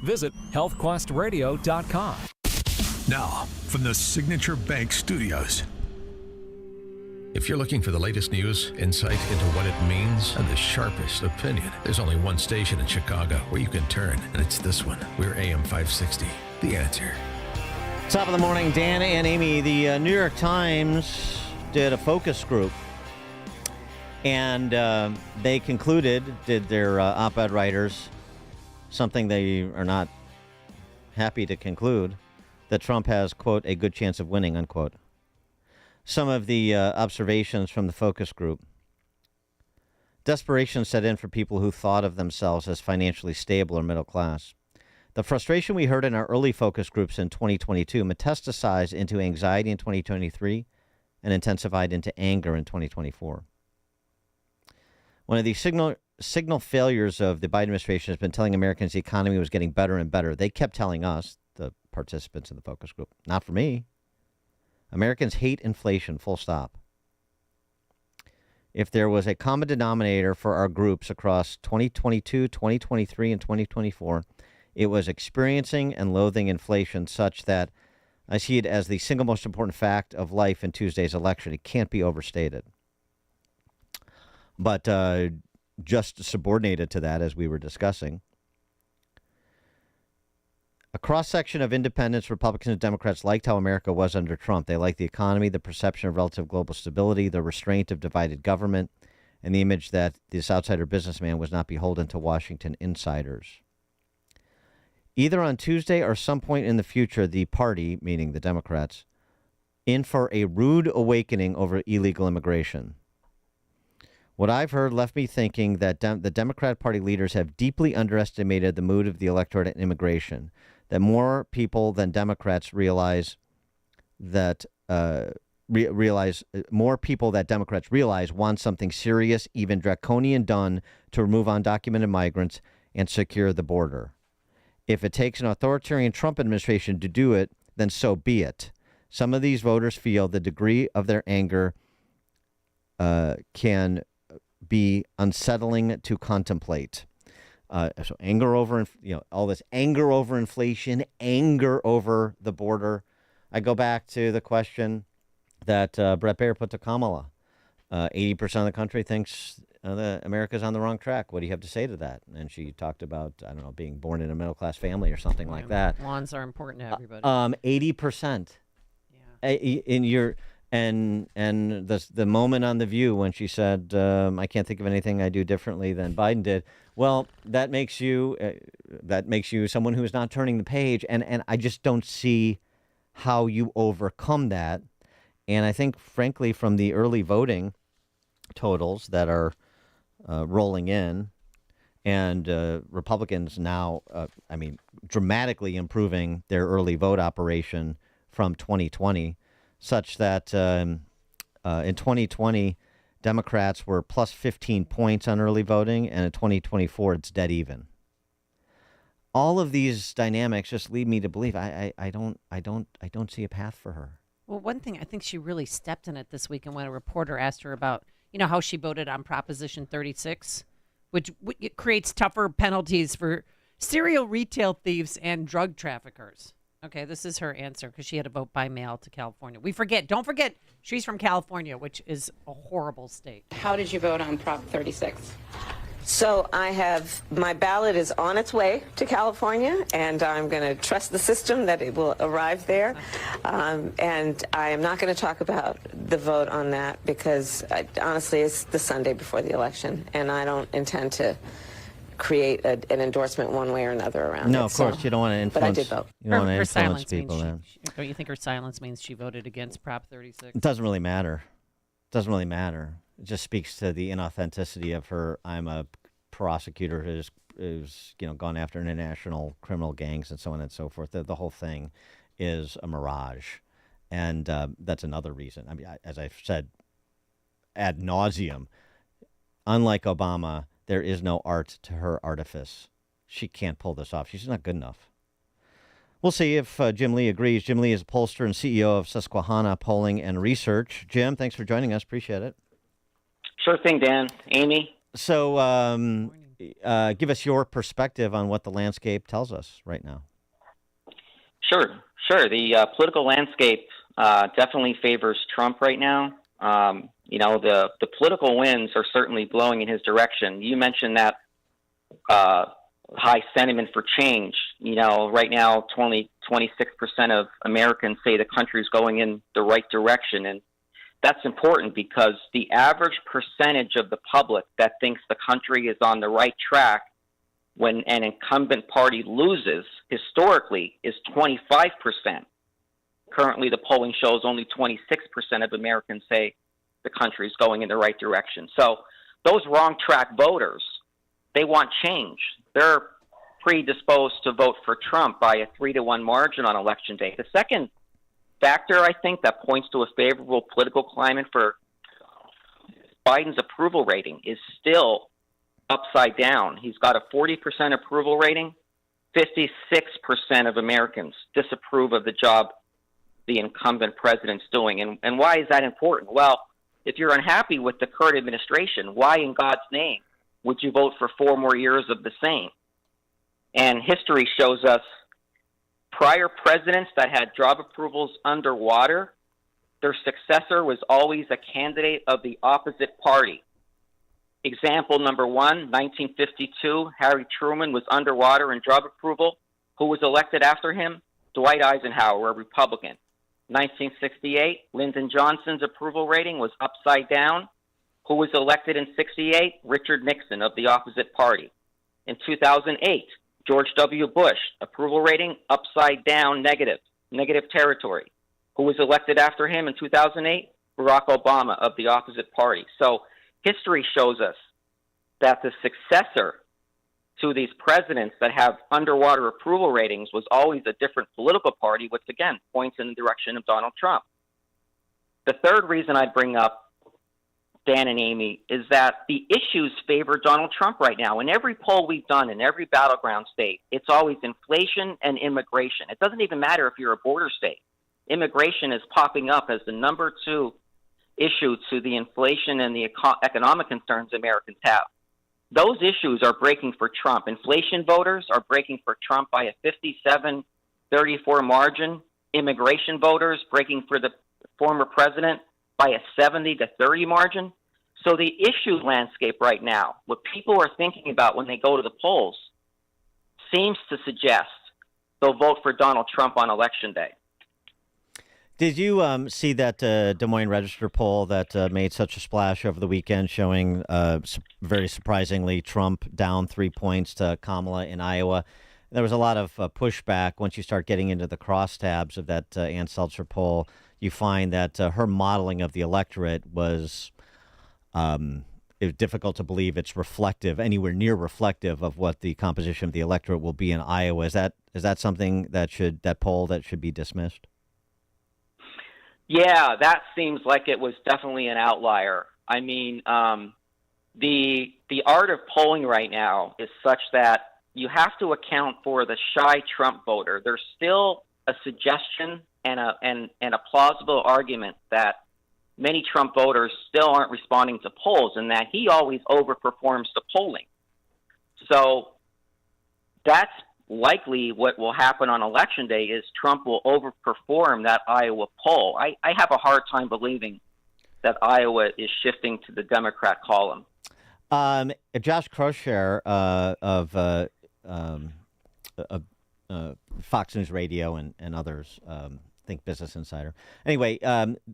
Visit healthquestradio.com. Now, from the Signature Bank Studios. If you're looking for the latest news, insight into what it means, and the sharpest opinion, there's only one station in Chicago where you can turn, and it's this one. We're AM 560. The Answer. Top of the morning, Dan and Amy. The New York Times did a focus group, and they concluded, did their op-ed writers, something they are not happy to conclude, that Trump has, quote, a good chance of winning, unquote. Some of the observations from the focus group. Desperation set in for people who thought of themselves as financially stable or middle class. The frustration we heard in our early focus groups in 2022 metastasized into anxiety in 2023 and intensified into anger in 2024. One of the signal failures of the Biden administration has been telling Americans the economy was getting better and better. They kept telling us, the participants in the focus group, not for me. Americans hate inflation, full stop. If there was a common denominator for our groups across 2022, 2023, and 2024, it was experiencing and loathing inflation such that I see it as the single most important fact of life in Tuesday's election. It can't be overstated. But just subordinated to that, as we were discussing, a cross-section of independents, Republicans, and Democrats liked how America was under Trump. They liked the economy, the perception of relative global stability, the restraint of divided government, and the image that this outsider businessman was not beholden to Washington insiders. Either on Tuesday or some point in the future, the party, meaning the Democrats, in for a rude awakening over illegal immigration. What I've heard left me thinking that the Democrat Party leaders have deeply underestimated the mood of the electorate in immigration, that more people than Democrats realize that more people that Democrats realize want something serious, even draconian, done to remove undocumented migrants and secure the border. If it takes an authoritarian Trump administration to do it, then so be it. Some of these voters feel the degree of their anger can be unsettling to contemplate. So anger over, all this anger over inflation, anger over the border. I go back to the question that Brett Baer put to Kamala. 80% of the country thinks that America's on the wrong track. What do you have to say to that? And she talked about, I don't know, being born in a middle-class family or something like that. Lawns are important to everybody. 80%. Yeah. In your... And the moment on The View when she said, I can't think of anything I do differently than Biden did. Well, that makes you someone who is not turning the page. And I just don't see how you overcome that. And I think, frankly, from the early voting totals that are rolling in, and Republicans now, dramatically improving their early vote operation from 2020, such that in 2020, Democrats were plus 15 points on early voting, and in 2024, it's dead even. All of these dynamics just lead me to believe I don't see a path for her. Well, one thing, I think she really stepped in it this week, and when a reporter asked her about, how she voted on Proposition 36, which it creates tougher penalties for serial retail thieves and drug traffickers. Okay, this is her answer because she had to vote by mail to California. Don't forget, she's from California, which is a horrible state. How did you vote on Prop 36? So my ballot is on its way to California, and I'm going to trust the system that it will arrive there. And I am not going to talk about the vote on that because, honestly, it's the Sunday before the election, and I don't intend to create an endorsement one way or another around it. No, of course, you don't want to influence. But I did vote. You don't want to Her influence silence people. means don't you think her silence means she voted against Prop 36? It doesn't really matter. It just speaks to the inauthenticity of her. I'm a prosecutor who's gone after international criminal gangs and so on and so forth. The whole thing is a mirage, and that's another reason. I mean, as I've said ad nauseum, unlike Obama, there is no art to her artifice. She can't pull this off. She's not good enough. We'll see if Jim Lee agrees. Jim Lee is a pollster and CEO of Susquehanna Polling and Research. Jim, thanks for joining us. Appreciate it. Sure thing, Dan. Amy? So give us your perspective on what the landscape tells us right now. Sure. The political landscape definitely favors Trump right now. The political winds are certainly blowing in his direction. You mentioned that high sentiment for change. Right now, 26% of Americans say the country's going in the right direction. And that's important because the average percentage of the public that thinks the country is on the right track when an incumbent party loses historically is 25%. Currently, the polling shows only 26% of Americans say the country is going in the right direction. So those wrong track voters, they want change. They're predisposed to vote for Trump by a 3-1 margin on Election Day. The second factor, I think, that points to a favorable political climate for Biden's approval rating is still upside down. He's got a 40% approval rating. 56% of Americans disapprove of the job the incumbent president's doing. And why is that important? Well, if you're unhappy with the current administration, why in God's name would you vote for 4 more years of the same? And history shows us prior presidents that had job approvals underwater, their successor was always a candidate of the opposite party. Example number 1, 1952, Harry Truman was underwater in job approval. Who was elected after him? Dwight Eisenhower, a Republican. 1968, Lyndon Johnson's approval rating was upside down. Who was elected in 68? Richard Nixon of the opposite party. In 2008, George W. Bush, approval rating upside down, negative territory. Who was elected after him in 2008? Barack Obama of the opposite party. So history shows us that the successor to these presidents that have underwater approval ratings was always a different political party, which again points in the direction of Donald Trump. The third reason I'd bring up, Dan and Amy, is that the issues favor Donald Trump right now. In every poll we've done in every battleground state, it's always inflation and immigration. It doesn't even matter if you're a border state. Immigration is popping up as the number 2 issue to the inflation and the economic concerns Americans have. Those issues are breaking for Trump. Inflation voters are breaking for Trump by a 57-34 margin. Immigration voters breaking for the former president by a 70-30 margin. So the issue landscape right now, what people are thinking about when they go to the polls, seems to suggest they'll vote for Donald Trump on Election Day. Did you see that Des Moines Register poll that made such a splash over the weekend, showing very surprisingly Trump down 3 points to Kamala in Iowa? There was a lot of pushback once you start getting into the crosstabs of that Ann Seltzer poll. You find that her modeling of the electorate was difficult to believe it's reflective, anywhere near reflective of what the composition of the electorate will be in Iowa. Is that something that poll that should be dismissed? Yeah, that seems like it was definitely an outlier. I mean, the art of polling right now is such that you have to account for the shy Trump voter. There's still a suggestion and a plausible argument that many Trump voters still aren't responding to polls, and that he always overperforms the polling. So that's likely what will happen on Election Day is Trump will overperform that Iowa poll. I have a hard time believing that Iowa is shifting to the Democrat column. Josh Croshair of Fox News Radio and others, think Business Insider. Anyway,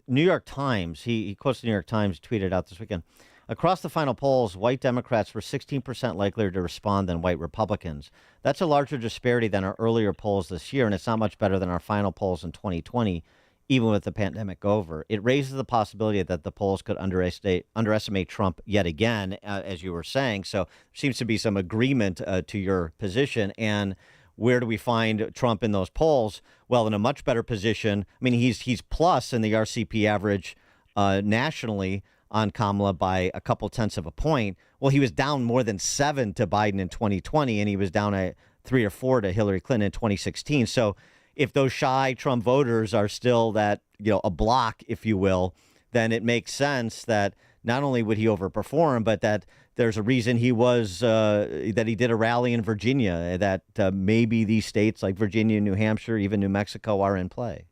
New York Times, he quotes the New York Times, tweeted out this weekend, across the final polls, white Democrats were 16% likelier to respond than white Republicans. That's a larger disparity than our earlier polls this year, and it's not much better than our final polls in 2020, even with the pandemic over. It raises the possibility that the polls could underestimate Trump yet again, as you were saying. So there seems to be some agreement to your position. And where do we find Trump in those polls? Well, in a much better position. I mean, he's plus in the RCP average nationally on Kamala by a couple tenths of a point. Well, he was down more than 7 to Biden in 2020, and he was down at 3 or 4 to Hillary Clinton in 2016. So if those shy Trump voters are still that, a block, if you will, then it makes sense that not only would he overperform, but that there's a reason he was that he did a rally in Virginia. That maybe these states like Virginia, New Hampshire, even New Mexico are in play.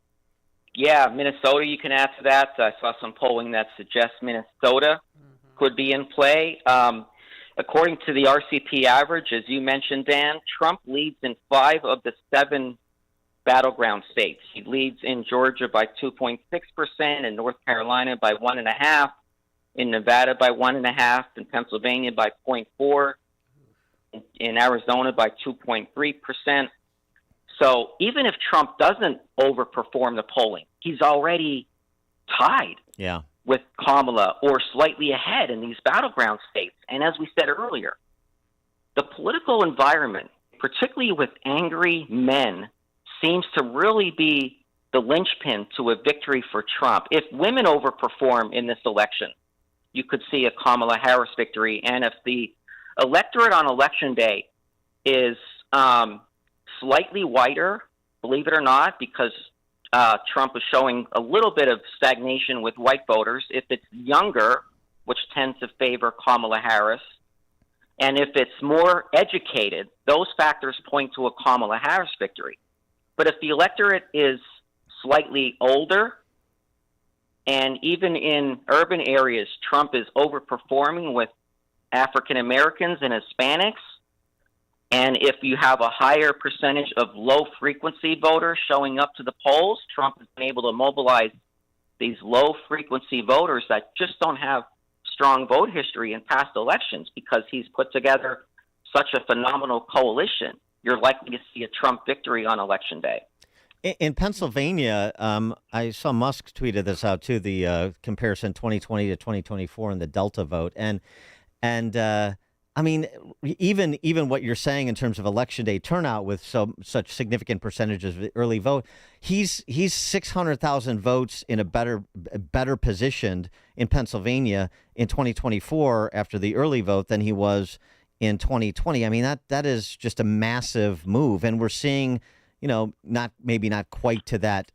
Yeah, Minnesota, you can add to that. I saw some polling that suggests Minnesota could be in play. According to the RCP average, as you mentioned, Dan, Trump leads in 5 of the 7 battleground states. He leads in Georgia by 2.6%, in North Carolina by 1.5%, in Nevada by 1.5%, in Pennsylvania by 0.4%, in Arizona by 2.3%. So even if Trump doesn't overperform the polling, he's already tied with Kamala or slightly ahead in these battleground states. And as we said earlier, the political environment, particularly with angry men, seems to really be the linchpin to a victory for Trump. If women overperform in this election, you could see a Kamala Harris victory. And if the electorate on Election Day is slightly whiter, believe it or not, because Trump is showing a little bit of stagnation with white voters. If it's younger, which tends to favor Kamala Harris, and if it's more educated, those factors point to a Kamala Harris victory. But if the electorate is slightly older, and even in urban areas, Trump is overperforming with African Americans and Hispanics, and if you have a higher percentage of low-frequency voters showing up to the polls, Trump has been able to mobilize these low-frequency voters that just don't have strong vote history in past elections because he's put together such a phenomenal coalition. You're likely to see a Trump victory on Election Day. In Pennsylvania, I saw Musk tweeted this out too, the comparison 2020 to 2024 in the Delta vote. And I mean, even what you're saying in terms of Election Day turnout with such significant percentages of the early vote, he's 600,000 votes in a better positioned in Pennsylvania in 2024 after the early vote than he was in 2020. I mean, that is just a massive move, and we're seeing, not quite to that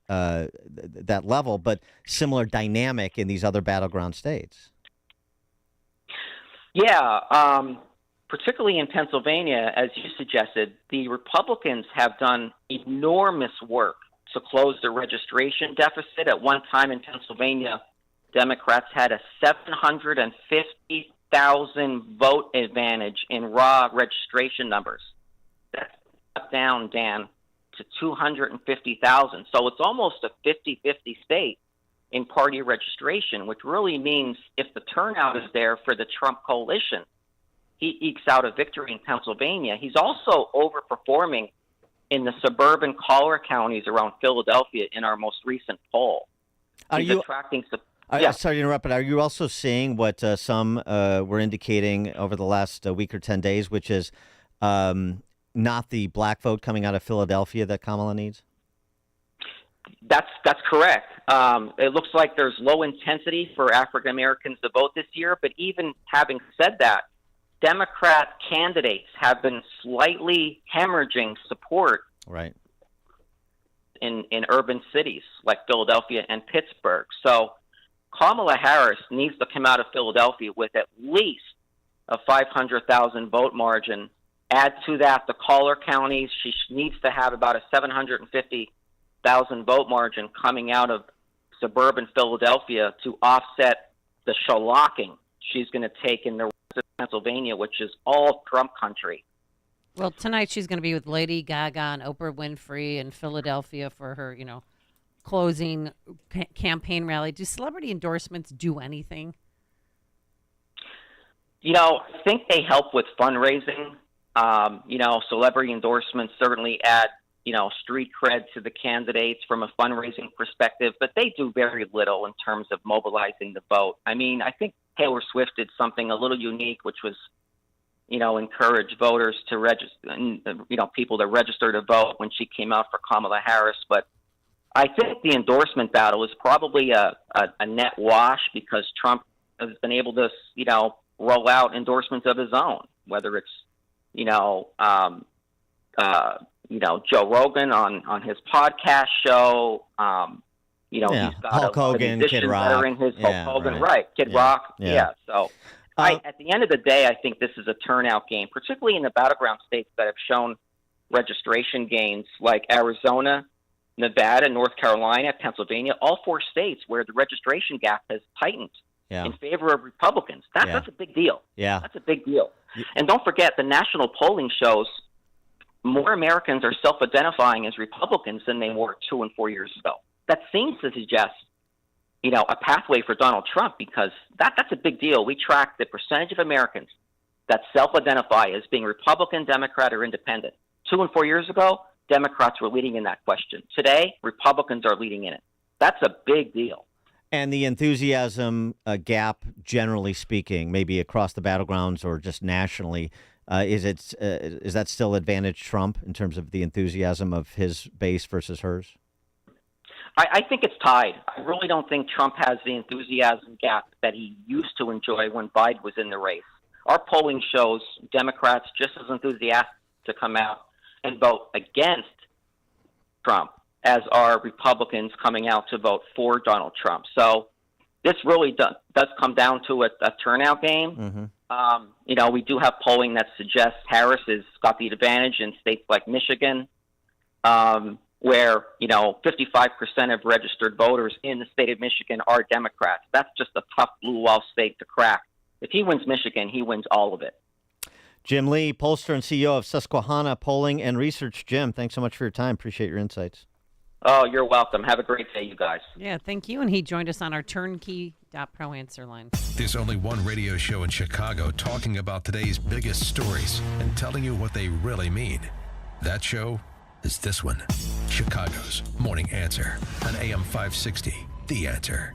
level, but similar dynamic in these other battleground states. Yeah, particularly in Pennsylvania, as you suggested, the Republicans have done enormous work to close the registration deficit. At one time in Pennsylvania, Democrats had a 750,000 vote advantage in raw registration numbers. That's up down, Dan, to 250,000. So it's almost a 50-50 state in party registration, which really means if the turnout is there for the Trump coalition, he ekes out a victory in Pennsylvania. He's also overperforming in the suburban collar counties around Philadelphia in our most recent poll. He's attracting. Sorry to interrupt, but are you also seeing what some were indicating over the last week or 10 days, which is not the black vote coming out of Philadelphia that Kamala needs? That's correct. It looks like there's low intensity for African Americans to vote this year, but even having said that, Democrat candidates have been slightly hemorrhaging support in urban cities like Philadelphia and Pittsburgh. So Kamala Harris needs to come out of Philadelphia with at least a 500,000 vote margin. Add to that the collar counties. She needs to have about a 750,000 vote margin coming out of suburban Philadelphia to offset the shellacking she's going to take in the rest of Pennsylvania, which is all Trump country. Well, tonight she's going to be with Lady Gaga and Oprah Winfrey in Philadelphia for her, closing campaign rally. Do celebrity endorsements do anything? I think they help with fundraising. Celebrity endorsements certainly add street cred to the candidates from a fundraising perspective, but they do very little in terms of mobilizing the vote. I mean, I think Taylor Swift did something a little unique, which was, encourage voters to register, people to register to vote when she came out for Kamala Harris. But I think the endorsement battle is probably a net wash because Trump has been able to, roll out endorsements of his own, whether it's, Joe Rogan on his podcast show. He's got Hulk Hogan, Kid Rock. Hulk Hogan, right? Kid Rock. Yeah. So At the end of the day, I think this is a turnout game, particularly in the battleground states that have shown registration gains, like Arizona, Nevada, North Carolina, Pennsylvania, all 4 states where the registration gap has tightened in favor of Republicans. That's a big deal. Yeah. That's a big deal. And don't forget, the national polling shows more Americans are self-identifying as Republicans than they were 2 and 4 years ago. That seems to suggest, a pathway for Donald Trump, because that's a big deal. We track the percentage of Americans that self-identify as being Republican, Democrat, or Independent. 2 and 4 years ago, Democrats were leading in that question. Today, Republicans are leading in it. That's a big deal. And the enthusiasm gap, generally speaking, maybe across the battlegrounds or just nationally, is that still advantage Trump in terms of the enthusiasm of his base versus hers? I think it's tied. I really don't think Trump has the enthusiasm gap that he used to enjoy when Biden was in the race. Our polling shows Democrats just as enthusiastic to come out and vote against Trump as are Republicans coming out to vote for Donald Trump. So this really does come down to a turnout game. Mm-hmm. We do have polling that suggests Harris has got the advantage in states like Michigan, where 55% of registered voters in the state of Michigan are Democrats. That's just a tough blue wall state to crack. If he wins Michigan, he wins all of it. Jim Lee, pollster and CEO of Susquehanna Polling and Research. Jim, thanks so much for your time. Appreciate your insights. Oh, you're welcome. Have a great day, you guys. Yeah, thank you. And he joined us on our turnkey.pro answer line. There's only one radio show in Chicago talking about today's biggest stories and telling you what they really mean. That show is this one, Chicago's Morning Answer on AM 560, The Answer.